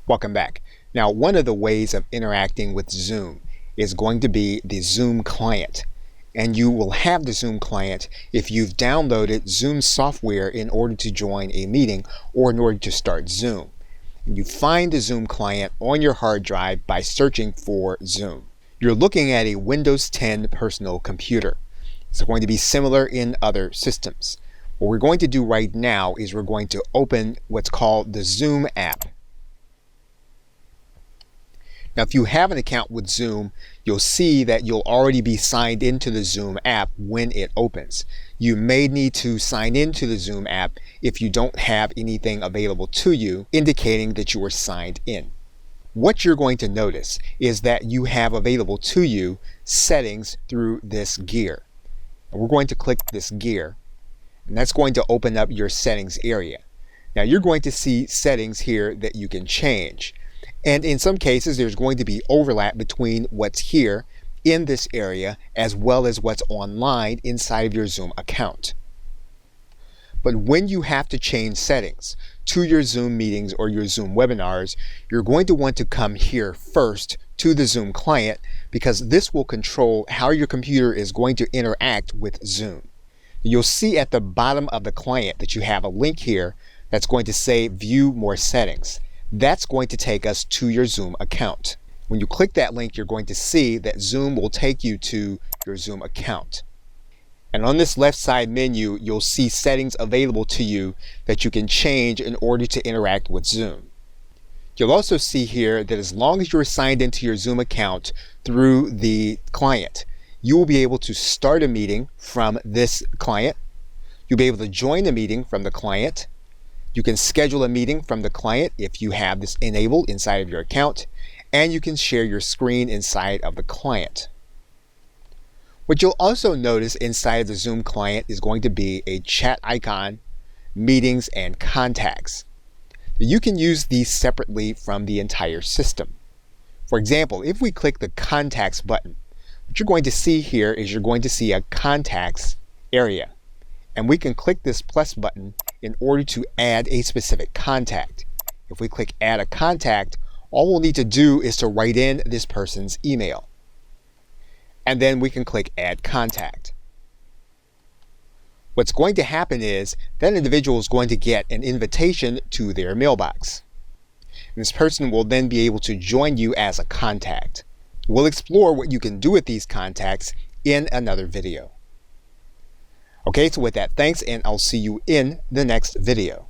Welcome back. Now, one of the ways of interacting with Zoom is going to be the Zoom client. And you will have the Zoom client if you've downloaded Zoom software in order to join a meeting or in order to start Zoom. And you find the Zoom client on your hard drive by searching for Zoom. You're looking at a Windows 10 personal computer. It's going to be similar in other systems. What we're going to do right now is we're going to open what's called the Zoom app. Now, if you have an account with Zoom, you'll see that you'll already be signed into the Zoom app when it opens. You may need to sign into the Zoom app if you don't have anything available to you indicating that you are signed in. What you're going to notice is that you have available to you settings through this gear. And we're going to click this gear, and that's going to open up your settings area. Now, you're going to see settings here that you can change. And in some cases, there's going to be overlap between what's here in this area as well as what's online inside of your Zoom account. But when you have to change settings to your Zoom meetings or your Zoom webinars, you're going to want to come here first to the Zoom client because this will control how your computer is going to interact with Zoom. You'll see at the bottom of the client that you have a link here that's going to say View More Settings. That's going to take us to your Zoom account. When you click that link, you're going to see that Zoom will take you to your Zoom account. And on this left side menu, you'll see settings available to you that you can change in order to interact with Zoom. You'll also see here that as long as you're signed into your Zoom account through the client, you will be able to start a meeting from this client. You'll be able to join a meeting from the client. You can schedule a meeting from the client if you have this enabled inside of your account, and you can share your screen inside of the client. What you'll also notice inside of the Zoom client is going to be a chat icon, meetings, and contacts. You can use these separately from the entire system. For example, if we click the contacts button, what you're going to see here is you're going to see a contacts area. And we can click this plus button in order to add a specific contact. If we click add a contact, all we'll need to do is to write in this person's email. And then we can click add contact. What's going to happen is that individual is going to get an invitation to their mailbox. And this person will then be able to join you as a contact. We'll explore what you can do with these contacts in another video. Okay, so with that, thanks, and I'll see you in the next video.